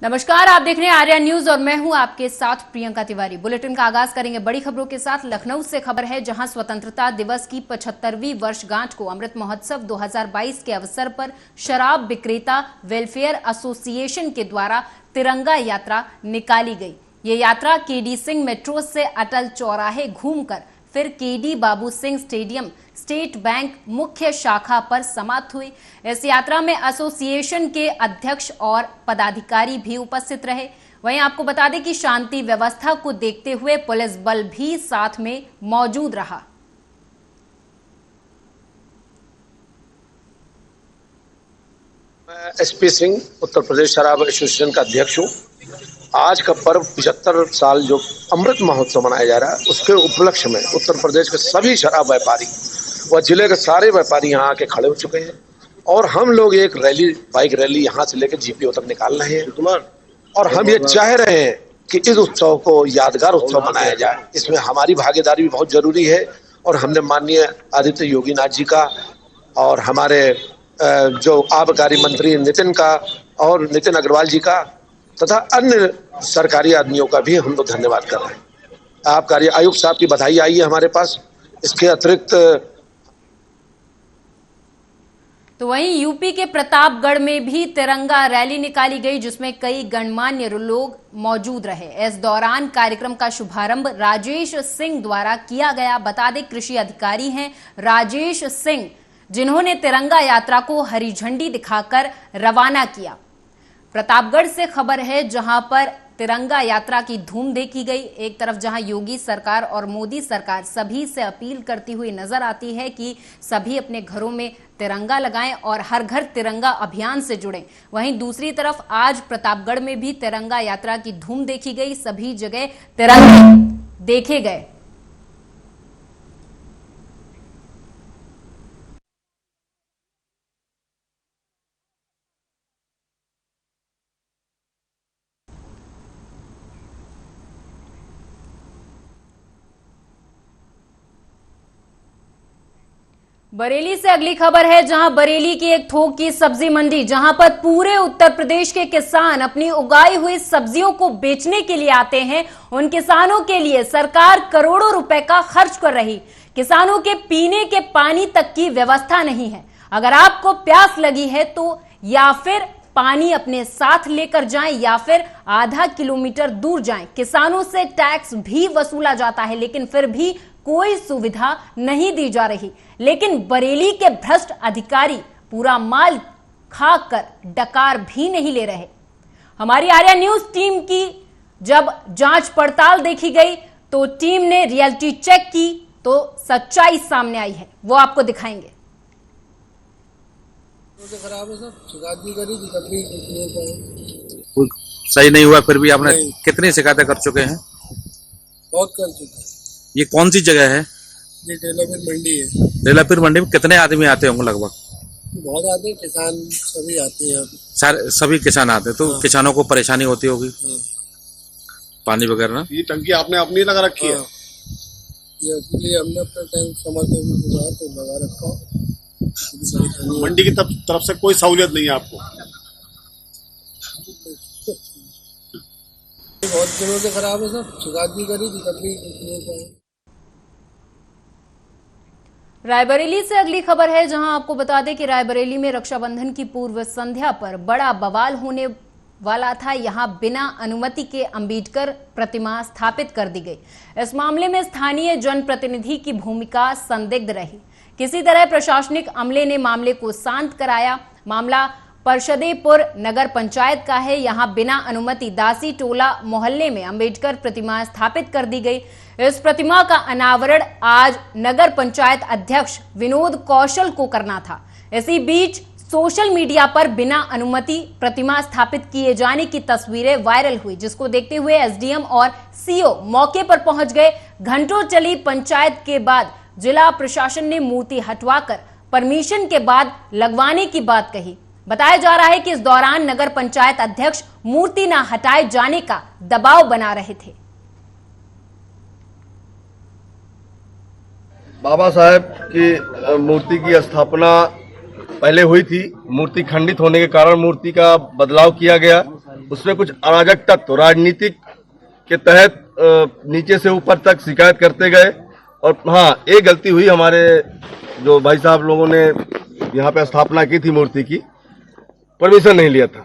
नमस्कार, आप देख रहे हैं आर्या न्यूज और मैं हूं आपके साथ प्रियंका तिवारी। बुलेटिन का आगाज करेंगे बड़ी खबरों के साथ। लखनऊ से खबर है, जहां स्वतंत्रता दिवस की 75वीं वर्षगांठ को अमृत महोत्सव 2022 के अवसर पर शराब विक्रेता वेलफेयर एसोसिएशन के द्वारा तिरंगा यात्रा निकाली गई। ये यात्रा केडी सिंह मेट्रो से अटल चौराहे घूमकर फिर KD Babu Singh stadium state bank मुख्य शाखा पर समाप्त हुई। इस यात्रा में एसोसिएशन के अध्यक्ष और पदाधिकारी भी उपस्थित रहे। वहीं आपको बता दें कि शांति व्यवस्था को देखते हुए पुलिस बल भी साथ में मौजूद रहा। मैं एसपी सिंह उत्तर प्रदेश शराब एसोसिएशन का अध्यक्ष हूँ। आज का पर्व 75 साल जो अमृत महोत्सव मनाया जा रहा है, उसके उपलक्ष्य में उत्तर प्रदेश के सभी शराब व्यापारी व जिले के सारे व्यापारी यहाँ आके खड़े हो चुके हैं और हम लोग एक रैली, बाइक रैली यहाँ से लेकर जीपीओ तक निकाल रहे हैं और हम ये चाह रहे हैं कि इस उत्सव को यादगार उत्सव मनाया जाए। इसमें हमारी भागीदारी भी बहुत जरूरी है और हमने माननीय आदित्य योगी नाथ जी का और हमारे जो आबकारी मंत्री नितिन अग्रवाल जी का तथा अन्य सरकारी आदमियों का भी हम लोग धन्यवाद कर रहे हैं। आबकारी आयुक्त साहब की बधाई आई है हमारे पास। इसके अतिरिक्त तो वहीं यूपी के प्रतापगढ़ में भी तिरंगा रैली निकाली गई, जिसमें कई गणमान्य लोग मौजूद रहे। इस दौरान कार्यक्रम का शुभारंभ राजेश सिंह द्वारा किया गया। बता दें, कृषि अधिकारी हैं राजेश सिंह, जिन्होंने तिरंगा यात्रा को हरी झंडी दिखाकर रवाना किया। प्रतापगढ़ से खबर है, जहां पर तिरंगा यात्रा की धूम देखी गई। एक तरफ जहां योगी सरकार और मोदी सरकार सभी से अपील करती हुई नजर आती है कि सभी अपने घरों में तिरंगा लगाएं और हर घर तिरंगा अभियान से जुड़ें, वहीं दूसरी तरफ आज प्रतापगढ़ में भी तिरंगा यात्रा की धूम देखी गई। सभी जगह तिरंगे देखे गए। बरेली से अगली खबर है, जहां बरेली की एक थोक की सब्जी मंडी, जहां पर पूरे उत्तर प्रदेश के किसान अपनी उगाई हुई सब्जियों को बेचने के लिए आते हैं। उन किसानों के लिए सरकार करोड़ों रुपए का खर्च कर रही। किसानों के पीने के पानी तक की व्यवस्था नहीं है। अगर आपको प्यास लगी है तो या फिर पानी अपने साथ लेकर जाएं या फिर आधा किलोमीटर दूर जाएं। किसानों से टैक्स भी वसूला जाता है, लेकिन फिर भी कोई सुविधा नहीं दी जा रही। लेकिन बरेली के भ्रष्ट अधिकारी पूरा माल खाकर डकार भी नहीं ले रहे। हमारी आर्या न्यूज टीम की जब जांच पड़ताल देखी गई तो टीम ने रियलिटी चेक की तो सच्चाई सामने आई है, वो आपको दिखाएंगे। खराब है सर, शिकायत भी करी थी, सही नहीं हुआ। फिर भी आपने कितनी शिकायतें कर चुके हैं? बहुत कर चुके हैं। ये कौन सी जगह है? ये डेलापीर मंडी है। डेलापीर मंडी में कितने आदमी आते होंगे लगभग? बहुत आते हैं, किसान सभी आते हैं। सारे सभी किसान आते हैं, तो हाँ। किसानों को परेशानी होती होगी। हाँ। पानी वगैरह ना? ये टंकी आपने अपनी लगा रखी है? हाँ। ये इसलिए हमने अपना टैंक समझते हुए तो लगा रखा। मंडी की तरफ से कोई सहूलियत नहीं है आपको? बहुत दिनों से खराब है सर, शिकायत भी करी थी। रायबरेली से अगली खबर है, जहां आपको बता दें कि रायबरेली में रक्षाबंधन की पूर्व संध्या पर बड़ा बवाल होने वाला था। यहां बिना अनुमति के अंबेडकर प्रतिमा स्थापित कर दी गई। इस मामले में स्थानीय जनप्रतिनिधि की भूमिका संदिग्ध रही। किसी तरह प्रशासनिक अमले ने मामले को शांत कराया। मामला परशदेपुर नगर पंचायत का है। यहां बिना अनुमति दासी टोला मोहल्ले में अंबेडकर प्रतिमा स्थापित कर दी गई। इस प्रतिमा का अनावरण आज नगर पंचायत अध्यक्ष विनोद कौशल को करना था। इसी बीच सोशल मीडिया पर बिना अनुमति प्रतिमा स्थापित किए जाने की तस्वीरें वायरल हुई, जिसको देखते हुए एसडीएम और सीओ मौके पर पहुंच गए। घंटों चली पंचायत के बाद जिला प्रशासन ने मूर्ति हटवाकर परमिशन के बाद लगवाने की बात कही। बताया जा रहा है कि इस दौरान नगर पंचायत अध्यक्ष मूर्ति न हटाए जाने का दबाव बना रहे थे। बाबा साहेब की मूर्ति की स्थापना पहले हुई थी। मूर्ति खंडित होने के कारण मूर्ति का बदलाव किया गया। उसमें कुछ अराजक तत्व राजनीतिक के तहत नीचे से ऊपर तक शिकायत करते गए। और हाँ, एक गलती हुई, हमारे जो भाई साहब लोगों ने यहाँ पे स्थापना की थी मूर्ति की, परमिशन नहीं लिया था।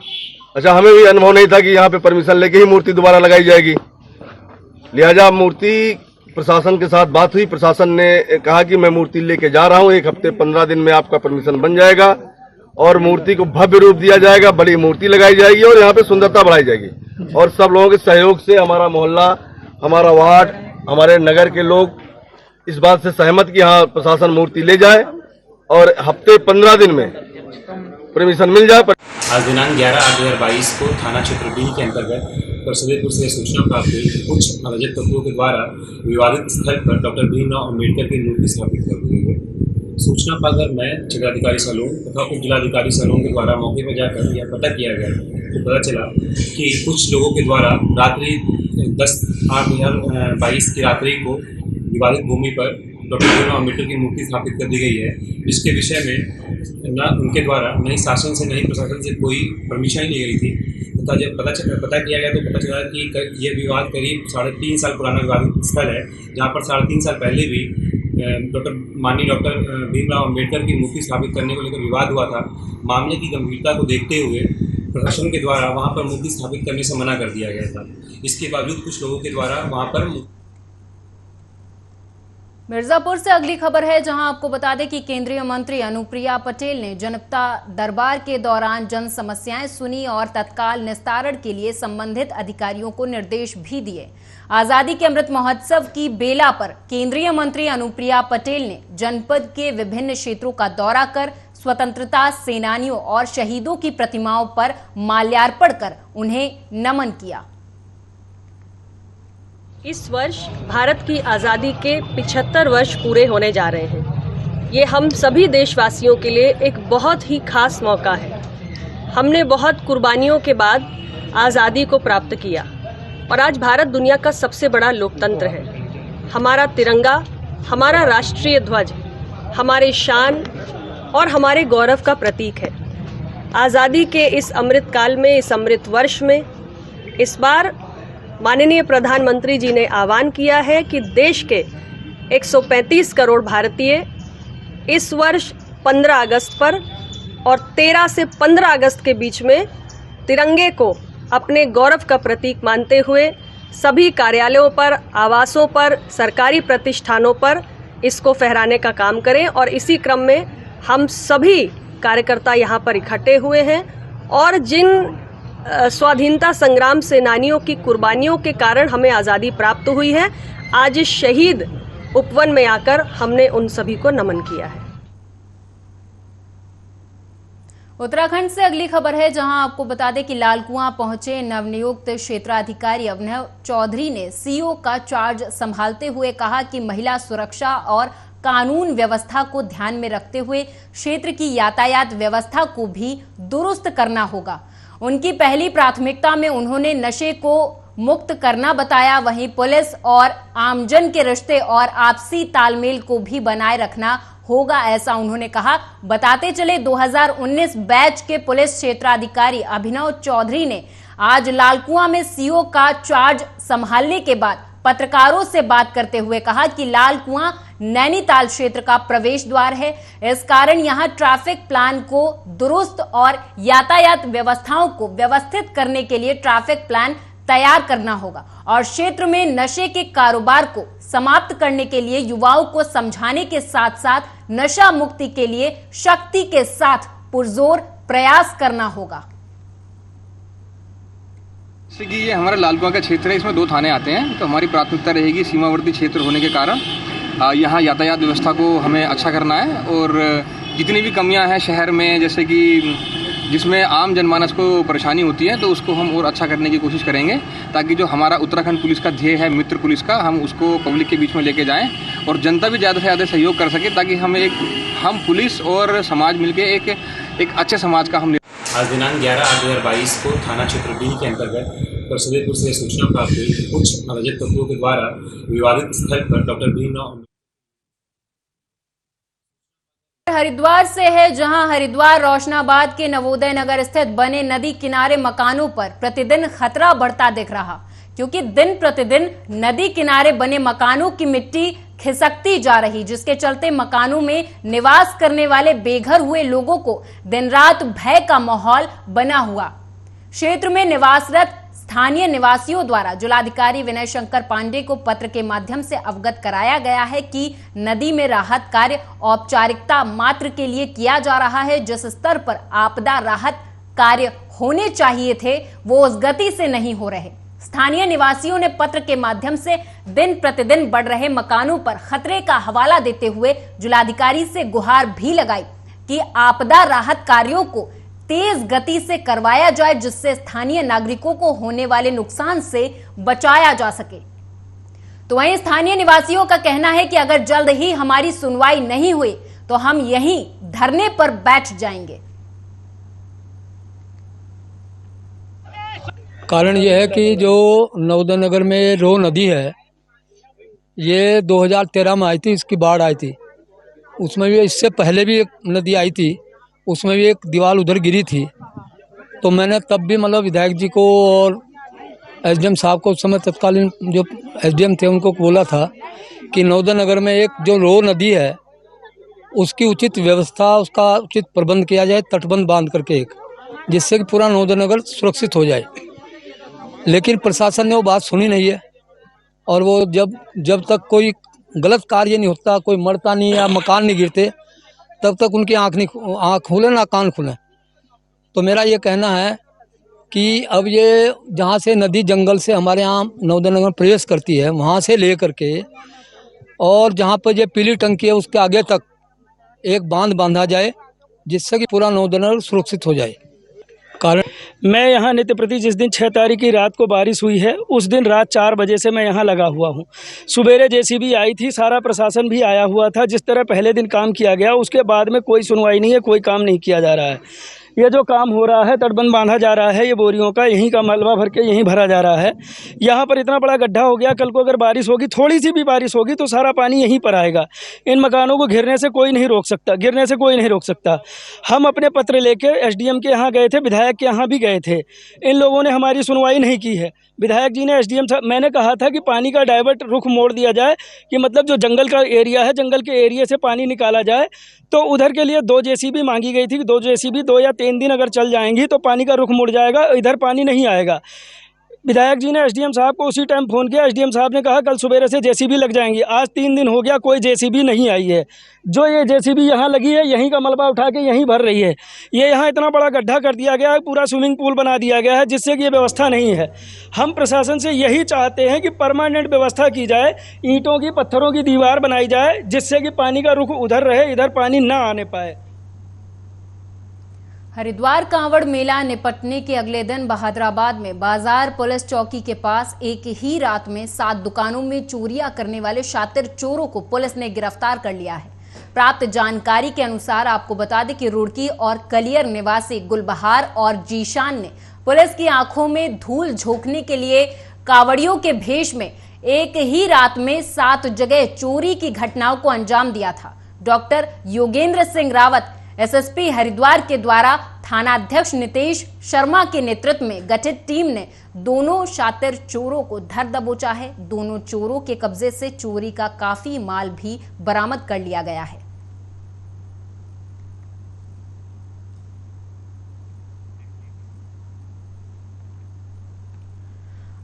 अच्छा, हमें भी अनुभव नहीं था कि यहाँ पे परमिशन लेके ही मूर्ति दोबारा लगाई जाएगी। लिहाजा मूर्ति प्रशासन के साथ बात हुई, प्रशासन ने कहा कि मैं मूर्ति लेके जा रहा हूँ, 1 हफ्ते 15 दिन में आपका परमिशन बन जाएगा और मूर्ति को भव्य रूप दिया जाएगा, बड़ी मूर्ति लगाई जाएगी और यहाँ पे सुंदरता बढ़ाई जाएगी। और सब लोगों के सहयोग से हमारा मोहल्ला, हमारा वार्ड, हमारे नगर के लोग इस बात से सहमत कि हाँ, प्रशासन मूर्ति ले जाए और हफ्ते 15 दिन में परमिशन मिल जाए। आज दिनांक 11/8/2022 को थाना क्षेत्र बी के अंतर्गत परसवेपुर से सूचना प्राप्त हुई कि कुछ अराजक तत्वों के द्वारा विवादित स्थल पर डॉक्टर भीमराव अम्बेडकर की मूर्ति स्थापित कर दी गई है। सूचना पाकर मैं क्षेत्राधिकारी सलोन तथा उप जिलाधिकारी सलोन के द्वारा मौके पर जाकर यह पता किया गया तो पता चला कि कुछ लोगों के द्वारा रात्रि 10/8/2022 की रात्रि को विवादित भूमि पर डॉक्टर भीमराव अम्बेडकर की मूर्ति स्थापित कर दी गई है। इसके विषय में न उनके द्वारा न ही शासन से न ही प्रशासन से कोई परमिशन ही ली गई थी तथा जब पता किया गया तो पता चला कि ये विवाद करीब 3.5 साल पुराना विवादित स्थल है, जहाँ पर 3.5 साल पहले भी माननीय डॉक्टर भीमराव अम्बेडकर की मूर्ति स्थापित करने को लेकर विवाद हुआ था। मामले की गंभीरता को देखते हुए प्रशासन के द्वारा वहाँ पर मूर्ति स्थापित करने से मना कर दिया गया था। इसके बावजूद कुछ लोगों के द्वारा वहाँ पर। मिर्जापुर से अगली खबर है, जहां आपको बता दें कि केंद्रीय मंत्री अनुप्रिया पटेल ने जनता दरबार के दौरान जन समस्याएं सुनी और तत्काल निस्तारण के लिए संबंधित अधिकारियों को निर्देश भी दिए। आजादी के अमृत महोत्सव की बेला पर केंद्रीय मंत्री अनुप्रिया पटेल ने जनपद के विभिन्न क्षेत्रों का दौरा कर स्वतंत्रता सेनानियों और शहीदों की प्रतिमाओं पर माल्यार्पण कर उन्हें नमन किया। इस वर्ष भारत की आज़ादी के 75 वर्ष पूरे होने जा रहे हैं। ये हम सभी देशवासियों के लिए एक बहुत ही खास मौका है। हमने बहुत कुर्बानियों के बाद आज़ादी को प्राप्त किया और आज भारत दुनिया का सबसे बड़ा लोकतंत्र है। हमारा तिरंगा, हमारा राष्ट्रीय ध्वज हमारे शान और हमारे गौरव का प्रतीक है। आज़ादी के इस अमृत काल में, इस अमृत वर्ष में इस बार माननीय प्रधानमंत्री जी ने आह्वान किया है कि देश के 135 करोड़ भारतीय इस वर्ष 15 अगस्त पर और 13 से 15 अगस्त के बीच में तिरंगे को अपने गौरव का प्रतीक मानते हुए सभी कार्यालयों पर, आवासों पर, सरकारी प्रतिष्ठानों पर इसको फहराने का काम करें। और इसी क्रम में हम सभी कार्यकर्ता यहाँ पर इकट्ठे हुए हैं और जिन स्वाधीनता संग्राम सेनानियों की कुर्बानियों के कारण हमें आज़ादी प्राप्त हुई है, आज इस शहीद उपवन में आकर हमने उन सभी को नमन किया है। उत्तराखंड से अगली खबर है, जहां आपको बता दें कि लालकुआं पहुंचे नवनियुक्त क्षेत्राधिकारी अभिनव चौधरी ने सीओ का चार्ज संभालते हुए कहा कि महिला सुरक्षा और कानून व्यवस्था को ध्यान में रखते हुए क्षेत्र की यातायात व्यवस्था को भी दुरुस्त करना होगा। उनकी पहली प्राथमिकता में उन्होंने नशे को मुक्त करना बताया। वहीं पुलिस और आमजन के रिश्ते और आपसी तालमेल को भी बनाए रखना होगा, ऐसा उन्होंने कहा। बताते चले 2019 बैच के पुलिस क्षेत्राधिकारी अभिनव चौधरी ने आज लालकुआं में सीओ का चार्ज संभालने के बाद पत्रकारों से बात करते हुए कहा कि लालकुआं नैनीताल क्षेत्र का प्रवेश द्वार है। इस कारण यहां ट्रैफिक प्लान को दुरुस्त और यातायात व्यवस्थाओं को व्यवस्थित करने के लिए ट्रैफिक प्लान तैयार करना होगा और क्षेत्र में नशे के कारोबार को समाप्त करने के लिए युवाओं को समझाने के साथ साथ नशा मुक्ति के लिए शक्ति के साथ पुरजोर प्रयास करना होगा। जैसे कि ये हमारा लालकुआं का क्षेत्र है, इसमें 2 थाने आते हैं, तो हमारी प्राथमिकता रहेगी सीमावर्ती क्षेत्र होने के कारण यहाँ यातायात व्यवस्था को हमें अच्छा करना है और जितनी भी कमियां हैं शहर में, जैसे कि जिसमें आम जनमानस को परेशानी होती है, तो उसको हम और अच्छा करने की कोशिश करेंगे ताकि जो हमारा उत्तराखंड पुलिस का ध्येय है मित्र पुलिस का, हम उसको पब्लिक के बीच में लेके जाएं और जनता भी ज़्यादा से ज़्यादा सहयोग कर सके ताकि हम पुलिस और समाज मिलके एक अच्छे समाज का हम। आज दिनांक 11/8/2022 को थाना क्षेत्र बी के अंतर्गत परसवेपुर से सूचना प्राप्त हुई कि कुछ अराजक तत्वों के द्वारा विवादित स्थल पर डॉक्टर भीमराव हरिद्वार से है, जहां हरिद्वार रोशनाबाद के नवोदय नगर स्थित बने नदी किनारे मकानों पर प्रतिदिन खतरा बढ़ता दिख रहा, क्योंकि दिन प्रतिदिन नदी किनारे बने मकानों की मिट्टी खिसकती जा रही, जिसके चलते मकानों में निवास करने वाले बेघर हुए लोगों को दिन रात भय का माहौल बना हुआ। क्षेत्र में निवासरत स्थानीय निवासियों द्वारा जिलाधिकारी विनय शंकर पांडे को पत्र के माध्यम से अवगत कराया गया है कि नदी में राहत कार्य औपचारिकता मात्र के लिए किया जा रहा है। जिस स्तर पर आपदा राहत कार्य होने चाहिए थे वो उस गति से नहीं हो रहे। स्थानीय निवासियों ने पत्र के माध्यम से दिन प्रतिदिन बढ़ रहे मकानों पर खतरे का हवाला देते हुए जिलाधिकारी से गुहार भी लगाई कि आपदा राहत कार्यों को तेज गति से करवाया जाए, जिससे स्थानीय नागरिकों को होने वाले नुकसान से बचाया जा सके। तो वहीं स्थानीय निवासियों का कहना है कि अगर जल्द ही हमारी सुनवाई नहीं हुई तो हम यहीं धरने पर बैठ जाएंगे। कारण यह है कि जो नवोदय नगर में रो नदी है, ये 2013 में आई थी, इसकी बाढ़ आई थी। उसमें भी इससे पहले भी एक नदी आई थी, उसमें भी एक दीवार उधर गिरी थी। तो मैंने तब भी मतलब विधायक जी को और एसडीएम साहब को, उस समय तत्कालीन जो एसडीएम थे, उनको बोला था कि नवोदय नगर में एक जो रो नदी है उसकी उचित व्यवस्था, उसका उचित प्रबंध किया जाए, तटबंध बांध करके एक, जिससे कि पूरा नवोदय नगर सुरक्षित हो जाए। लेकिन प्रशासन ने वो बात सुनी नहीं है, और वो जब तक कोई गलत कार्य नहीं होता, कोई मरता नहीं या मकान नहीं गिरते, तब तक उनकी आँख खुले ना कान खुले। तो मेरा ये कहना है कि अब ये जहाँ से नदी जंगल से हमारे यहाँ नवोदय नगर प्रवेश करती है, वहाँ से ले करके और जहाँ पर ये पीली टंकी है उसके आगे तक एक बांध बांधा जाए, जिससे कि पूरा नवोदय नगर सुरक्षित हो जाए। कारण मैं यहाँ नित्य प्रति जिस दिन 6 तारीख की रात को बारिश हुई है, उस दिन रात 4 बजे से मैं यहाँ लगा हुआ हूँ। सुबेरे जेसीबी आई थी, सारा प्रशासन भी आया हुआ था। जिस तरह पहले दिन काम किया गया, उसके बाद में कोई सुनवाई नहीं है, कोई काम नहीं किया जा रहा है। ये जो काम हो रहा है, तटबंध बांधा जा रहा है, ये बोरियों का यहीं का मलबा भर के यहीं भरा जा रहा है। यहाँ पर इतना बड़ा गड्ढा हो गया, कल को अगर बारिश होगी, थोड़ी सी भी बारिश होगी तो सारा पानी यहीं पर आएगा। इन मकानों को गिरने से कोई नहीं रोक सकता, गिरने से कोई नहीं रोक सकता। हम अपने पत्र लेके एसडीएम के यहाँ गए थे, विधायक के यहाँ भी गए थे, इन लोगों ने हमारी सुनवाई नहीं की है। विधायक जी ने एसडीएम साहब, मैंने कहा था कि पानी का डाइवर्ट रुख मोड़ दिया जाए, कि मतलब जो जंगल का एरिया है, जंगल के एरिया से पानी निकाला जाए। तो उधर के लिए 2 जेसीबी मांगी गई थी कि 2 जेसीबी 2 या 3 दिन अगर चल जाएंगी तो पानी का रुख मुड़ जाएगा, इधर पानी नहीं आएगा। विधायक जी ने एसडीएम साहब को उसी टाइम फ़ोन किया, एसडीएम साहब ने कहा कल सुबेरे से जेसीबी लग जाएंगी। आज 3 दिन हो गया, कोई जेसीबी नहीं आई है। जो ये जेसीबी यहाँ लगी है, यहीं का मलबा उठा के यहीं भर रही है। ये यहाँ इतना बड़ा गड्ढा कर दिया गया है, पूरा स्विमिंग पूल बना दिया गया है, जिससे कि ये व्यवस्था नहीं है। हम प्रशासन से यही चाहते हैं कि परमानेंट व्यवस्था की जाए, ईंटों की पत्थरों की दीवार बनाई जाए, जिससे कि पानी का रुख उधर रहे, इधर पानी ना आने पाए। हरिद्वार कांवड़ मेला निपटने के अगले दिन बहादुराबाद में बाजार पुलिस चौकी के पास एक ही रात में 7 दुकानों में चोरियां करने वाले शातिर चोरों को पुलिस ने गिरफ्तार कर लिया है। प्राप्त जानकारी के अनुसार आपको बता दें कि रुड़की और कलियर निवासी गुलबहार और जीशान ने पुलिस की आंखों में धूल झोंकने के लिए कांवड़ियों के भेष में एक ही रात में 7 जगह चोरी की घटनाओं को अंजाम दिया था। डॉक्टर योगेंद्र सिंह रावत एसएसपी हरिद्वार के द्वारा थानाध्यक्ष नितेश शर्मा के नेतृत्व में गठित टीम ने दोनों शातिर चोरों को धर दबोचा है। दोनों चोरों के कब्जे से चोरी का काफी माल भी बरामद कर लिया गया है।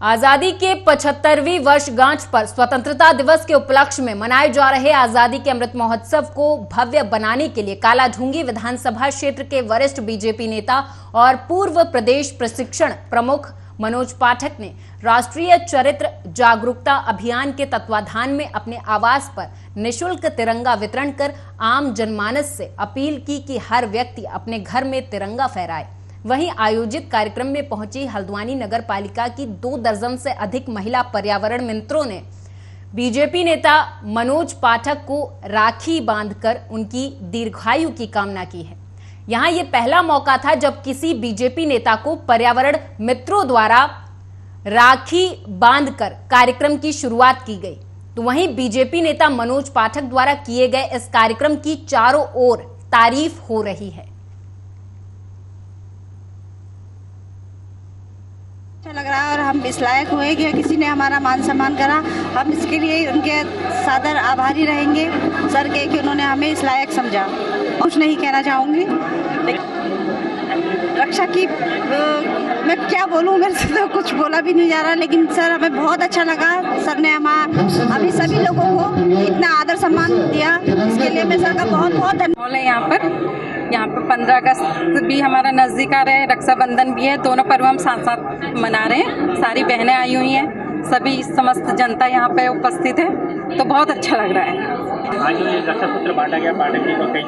आजादी के 75वीं वर्षगांठ पर स्वतंत्रता दिवस के उपलक्ष्य में मनाए जा रहे आजादी के अमृत महोत्सव को भव्य बनाने के लिए कालाढूंगी विधानसभा क्षेत्र के वरिष्ठ बीजेपी नेता और पूर्व प्रदेश प्रशिक्षण प्रमुख मनोज पाठक ने राष्ट्रीय चरित्र जागरूकता अभियान के तत्वाधान में अपने आवास पर निःशुल्क तिरंगा वितरण कर आम जनमानस से अपील की कि हर व्यक्ति अपने घर में तिरंगा फहराए। वहीं आयोजित कार्यक्रम में पहुंची हल्द्वानी नगर पालिका की 2 दर्जन से अधिक महिला पर्यावरण मित्रों ने बीजेपी नेता मनोज पाठक को राखी बांधकर उनकी दीर्घायु की कामना की है। यहां ये पहला मौका था जब किसी बीजेपी नेता को पर्यावरण मित्रों द्वारा राखी बांधकर कार्यक्रम की शुरुआत की गई। तो वहीं बीजेपी नेता मनोज पाठक द्वारा किए गए इस कार्यक्रम की चारों ओर तारीफ हो रही है। अच्छा लग रहा है और हम इस लायक हुए कि किसी ने हमारा मान सम्मान करा। हम इसके लिए उनके सादर आभारी रहेंगे सर के कि उन्होंने हमें इस लायक समझा। कुछ नहीं कहना चाहूँगी रक्षा की मैं क्या बोलूँ, मेरे से तो कुछ बोला भी नहीं जा रहा, लेकिन सर हमें बहुत अच्छा लगा। सर ने अभी सभी लोगों को इतना आदर सम्मान दिया, इसके लिए मैं सर का बहुत बहुत धन्यवाद। यहाँ पर 15 अगस्त भी हमारा नज़दीक आ रहा है, रक्षाबंधन भी है, दोनों पर्व हम साथ साथ मना रहे हैं। सारी बहनें आई हुई हैं, सभी समस्त जनता यहाँ पे उपस्थित है, तो बहुत अच्छा लग रहा है। आज जो ये रक्षा सूत्र बांटा गया पाठक जी को कई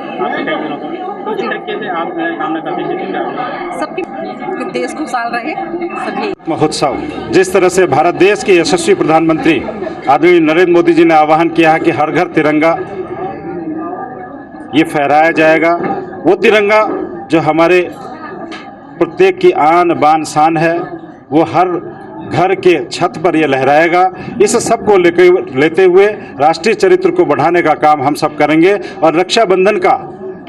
दिनों को, तो इस तरीके से आप कामना करते हैं सबके देश खुशहाल रहे सभी। महोत्सव जिस तरह से भारत देश के यशस्वी प्रधानमंत्री आदरणीय नरेंद्र मोदी जी ने आह्वान किया है कि हर घर तिरंगा ये फहराया जाएगा, वो तिरंगा जो हमारे प्रत्येक की आन बान शान है, वो हर घर के छत पर ये लहराएगा। इस सब को लेते हुए राष्ट्रीय चरित्र को बढ़ाने का काम हम सब करेंगे। और रक्षाबंधन का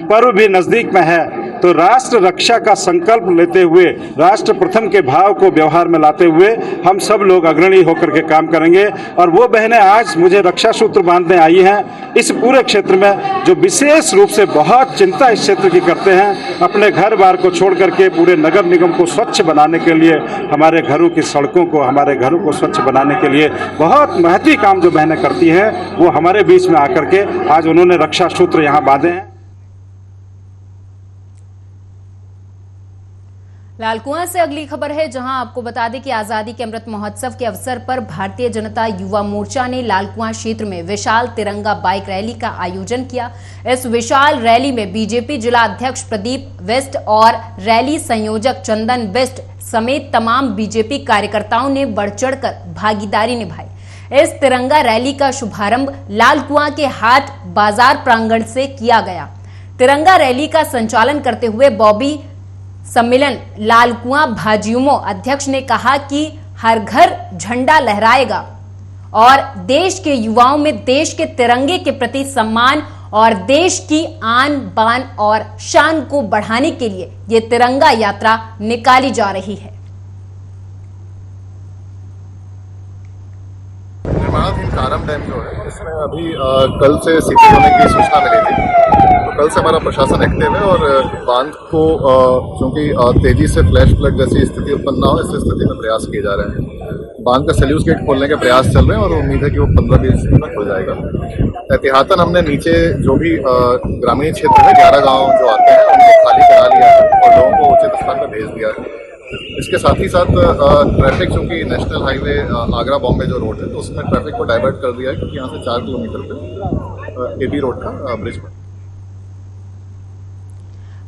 पर्व भी नज़दीक में है, तो राष्ट्र रक्षा का संकल्प लेते हुए, राष्ट्र प्रथम के भाव को व्यवहार में लाते हुए हम सब लोग अग्रणी होकर के काम करेंगे। और वो बहनें आज मुझे रक्षा सूत्र बांधने आई हैं इस पूरे क्षेत्र में, जो विशेष रूप से बहुत चिंता इस क्षेत्र की करते हैं, अपने घर बार को छोड़ करके पूरे नगर निगम को स्वच्छ बनाने के लिए, हमारे घरों की सड़कों को, हमारे घरों को स्वच्छ बनाने के लिए बहुत महती काम जो बहनें करती हैं, वो हमारे बीच में आकर के आज उन्होंने रक्षा सूत्र यहाँ बांधे हैं। लालकुआं से अगली खबर है, जहां आपको बता दें कि आजादी के अमृत महोत्सव के अवसर पर भारतीय जनता युवा मोर्चा ने लालकुआं क्षेत्र में विशाल तिरंगा बाइक रैली का आयोजन किया। इस विशाल रैली में बीजेपी जिला अध्यक्ष प्रदीप वेस्ट और रैली संयोजक चंदन वेस्ट समेत तमाम बीजेपी कार्यकर्ताओं ने बढ़ चढ़कर भागीदारी निभाई। इस तिरंगा रैली का शुभारंभ लालकुआं के हाट बाजार प्रांगण से किया गया। तिरंगा रैली का संचालन करते हुए बॉबी सम्मेलन लालकुआं भाजयुमो अध्यक्ष ने कहा कि हर घर झंडा लहराएगा और देश के युवाओं में देश के तिरंगे के प्रति सम्मान और देश की आन बान और शान को बढ़ाने के लिए ये तिरंगा यात्रा निकाली जा रही है। निर्माणाधीन कारम डैम जो है, इसमें अभी कल से सीपी होने की सूचना मिली थी, तो कल से हमारा प्रशासन एक्टिव है और बांध को क्योंकि तेजी से फ्लैश फ्लड जैसी स्थिति उत्पन्न ना हो, इस स्थिति में प्रयास किए जा रहे हैं। बांध का सैल्यूस गेट खोलने के प्रयास चल रहे हैं और उम्मीद है कि वो 15-20 दिन तक हो जाएगा। एहतियातन हमने नीचे जो भी ग्रामीण क्षेत्र में 11 गाँव जो आते हैं उनको खाली करा लिया है और लोगों को उचित स्थान पर भेज दिया है। इसके साथ ही साथ ट्रैफिक, चूँकि नेशनल हाईवे आगरा बॉम्बे जो रोड है, तो उसमें ट्रैफिक को डाइवर्ट कर दिया है, क्योंकि यहाँ से 4 किलोमीटर पे एबी रोड का ब्रिज पर।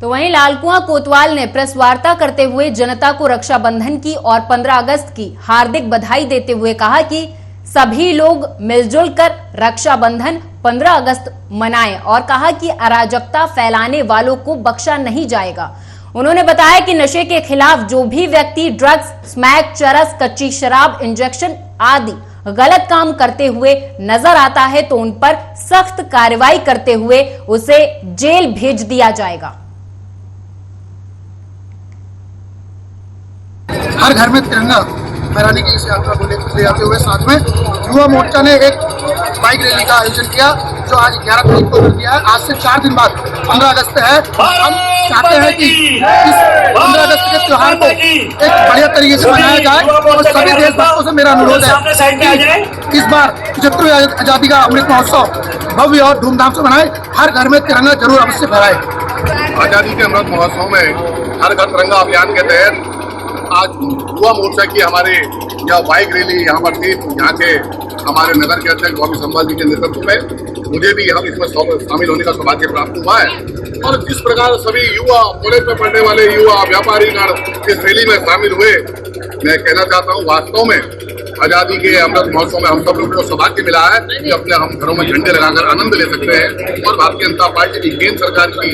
तो वहीं लालकुआं कोतवाल ने प्रेस वार्ता करते हुए जनता को रक्षाबंधन की और 15 अगस्त की हार्दिक बधाई देते हुए कहा कि सभी लोग मिलजुल कर रक्षाबंधन 15 अगस्त मनाएं और कहा कि अराजकता फैलाने वालों को बख्शा नहीं जाएगा। उन्होंने बताया कि नशे के खिलाफ जो भी व्यक्ति ड्रग्स, स्मैक, चरस, कच्ची शराब, इंजेक्शन आदि गलत काम करते हुए नजर आता है तो उन पर सख्त कार्रवाई करते हुए उसे जेल भेज दिया जाएगा। हर घर में तिरंगा फहराने की इस यात्रा को ले जाते हुए साथ में युवा मोर्चा ने एक बाइक रैली का आयोजन किया, जो आज 11 तारीख को कर दिया है। आज से 4 दिन बाद 15 अगस्त है। हम चाहते हैं कि इस 15 अगस्त के त्योहार को एक बढ़िया तरीके से मनाया जाए और सभी देशभक्तों से मेरा अनुरोध है कि इस बार 75वीं आजादी का अमृत महोत्सव भव्य और धूमधाम से मनाए। हर घर में तिरंगा जरूर अवश्य फहराए। आजादी के अमृत महोत्सव में हर घर तिरंगा अभियान के तहत आज युवा मोर्चा की हमारे यह बाइक रैली यहाँ पर थी। यहाँ के हमारे नगर के अध्यक्ष बॉबी सम्मेलन जी के नेतृत्व में मुझे भी यहाँ इसमें शामिल होने का सौभाग्य प्राप्त हुआ है। और जिस प्रकार सभी युवा, कॉलेज में पढ़ने वाले युवा, व्यापारी इस रैली में शामिल हुए, मैं कहना चाहता हूँ वास्तव में आजादी के अमृत महोत्सव में हम सब लोग को सौभाग्य मिला है कि अपने हम घरों में झंडे लगाकर आनंद ले सकते हैं और भारतीय जनता पार्टी की केंद्र सरकार की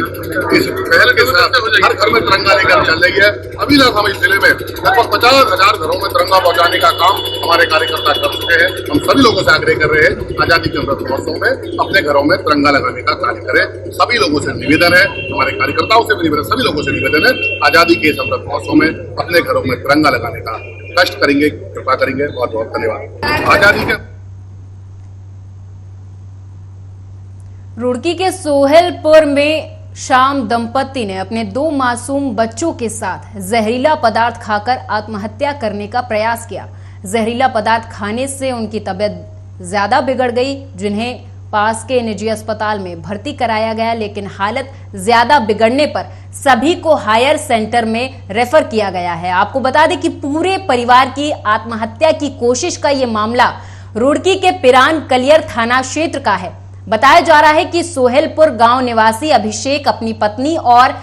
इस पहल के साथ हर घर में तिरंगा लेकर चल रही है। अभी तक हम इस जिले में लगभग 50,000 घरों में तिरंगा पहुंचाने का काम हमारे कार्यकर्ता कर चुके हैं। हम सभी लोगों से आग्रह कर रहे हैं आजादी के अमृत महोत्सव में अपने घरों में तिरंगा लगाने का कार्य करें। सभी लोगों से निवेदन है, हमारे कार्यकर्ताओं से भी निवेदन, सभी लोगों से निवेदन है आजादी के इस अमृत महोत्सव में अपने घरों में तिरंगा लगाने का कष्ट करेंगे, कृपा करेंगे। बहुत बहुत धन्यवाद। आजादी के रुड़की के सोहेलपुर में शाम दंपति ने अपने 2 मासूम बच्चों के साथ जहरीला पदार्थ खाकर आत्महत्या करने का प्रयास किया। जहरीला पदार्थ खाने से उनकी तबीयत ज्यादा बिगड़ गई, जिन्हें पास के निजी अस्पताल में भर्ती कराया गया, लेकिन हालत ज्यादा बिगड़ने पर सभी को हायर सेंटर में रेफर किया गया है। आपको बता दें कि पूरे परिवार की आत्महत्या की कोशिश का ये मामला रुड़की के पिरान कलियर थाना क्षेत्र का है। बताया जा रहा है कि सोहेलपुर गांव निवासी अभिषेक अपनी पत्नी और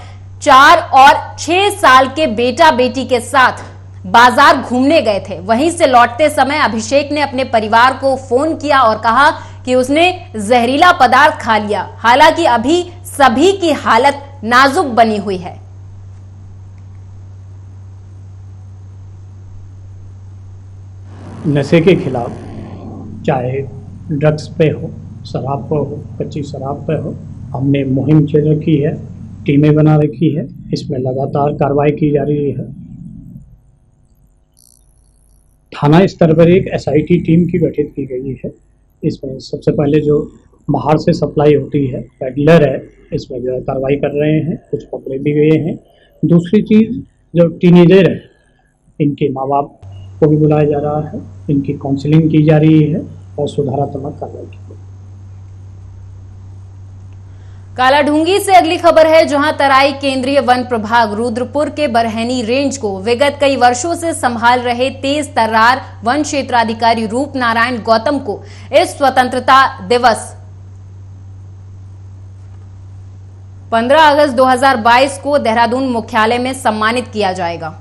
4 और 6 साल के बेटा बेटी के साथ बाजार घूमने गए थे। वहीं से लौटते समय अभिषेक ने अपने परिवार को फोन किया और कहा कि उसने जहरीला पदार्थ खा लिया। हालांकि अभी सभी की हालत नाजुक बनी हुई है। नशे के खिलाफ, चाहे ड्रग्स पे हो, शराब पर हो, कच्ची शराब पर हो, हमने मुहिम चल रखी है, टीमें बना रखी है, इसमें लगातार कार्रवाई की जा रही है। थाना स्तर पर एक SIT टीम की गठित की गई है। इसमें सबसे पहले जो बाहर से सप्लाई होती है, पेडलर है, इसमें जो है कार्रवाई कर रहे हैं, कुछ पकड़े भी गए हैं। दूसरी चीज़, जो टीनेजर है, इनके माँ बाप को भी बुलाया जा रहा है, इनकी काउंसलिंग की जा रही है और सुधारात्मक कार्रवाई की। कालाढूंगी से अगली खबर है, जहां तराई केंद्रीय वन प्रभाग रुद्रपुर के बरहनी रेंज को विगत कई वर्षों से संभाल रहे तेज तर्रार वन क्षेत्राधिकारी रूप नारायण गौतम को इस स्वतंत्रता दिवस 15 अगस्त 2022 को देहरादून मुख्यालय में सम्मानित किया जाएगा।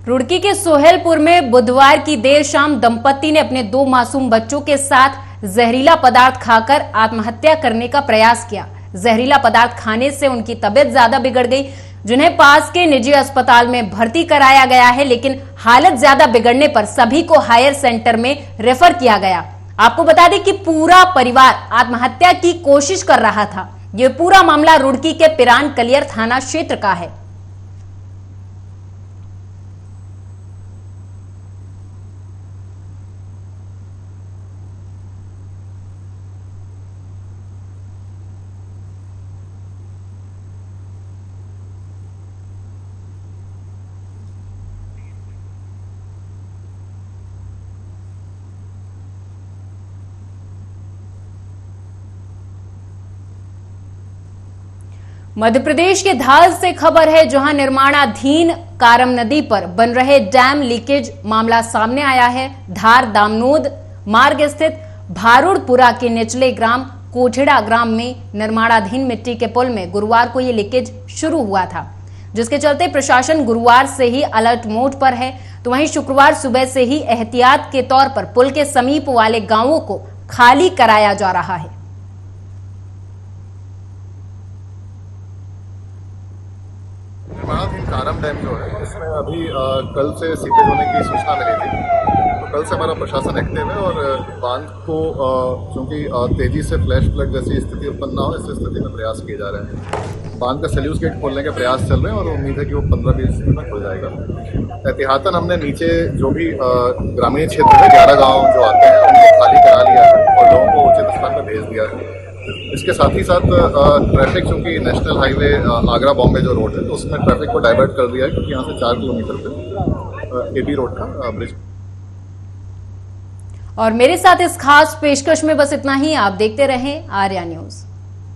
रुड़की के सोहेलपुर में बुधवार की देर शाम दंपति ने अपने 2 मासूम बच्चों के साथ जहरीला पदार्थ खाकर आत्महत्या करने का प्रयास किया। जहरीला पदार्थ खाने से उनकी तबीयत ज्यादा बिगड़ गई, जिन्हें पास के निजी अस्पताल में भर्ती कराया गया है, लेकिन हालत ज्यादा बिगड़ने पर सभी को हायर सेंटर में रेफर किया गया। आपको बता दें कि पूरा परिवार आत्महत्या की कोशिश कर रहा था। यह पूरा मामला रुड़की के पिरान कलियर थाना क्षेत्र का है। मध्य प्रदेश के धार से खबर है, जहां निर्माणाधीन कारम नदी पर बन रहे डैम लीकेज मामला सामने आया है। धार दामनोद मार्ग स्थित भारुड़पुरा के निचले ग्राम कोठिड़ा ग्राम में निर्माणाधीन मिट्टी के पुल में गुरुवार को यह लीकेज शुरू हुआ था, जिसके चलते प्रशासन गुरुवार से ही अलर्ट मोड पर है। तो वहीं शुक्रवार सुबह से ही एहतियात के तौर पर पुल के समीप वाले गांवों को खाली कराया जा रहा है। निर्माणाधीन कारम डैम जो है, इसमें अभी कल से सीपेज होने की सूचना मिली थी। तो कल से हमारा प्रशासन एक्टिव है और बांध को क्योंकि तेजी से फ्लैश फ्लड जैसी स्थिति उत्पन्न ना हो, इस स्थिति में प्रयास किए जा रहे हैं। बांध का सैल्यूस गेट खोलने के प्रयास चल रहे हैं और उम्मीद है कि वो 15-20 दिन में खुल जाएगा। एहतियातन हमने नीचे जो भी ग्रामीण क्षेत्र में 11 गाँव जो आते हैं उनको खाली करा लिया है और लोगों को उचित स्थान पर भेज दिया है। इसके साथ ही साथ ट्रैफिक, चूँकि नेशनल हाईवे आगरा बॉम्बे जो रोड है, तो उसमें ट्रैफिक को डाइवर्ट कर दिया है, क्योंकि यहाँ से 4 किलोमीटर पे एबी रोड का ब्रिज। और मेरे साथ इस खास पेशकश में बस इतना ही। आप देखते रहें आर्या न्यूज।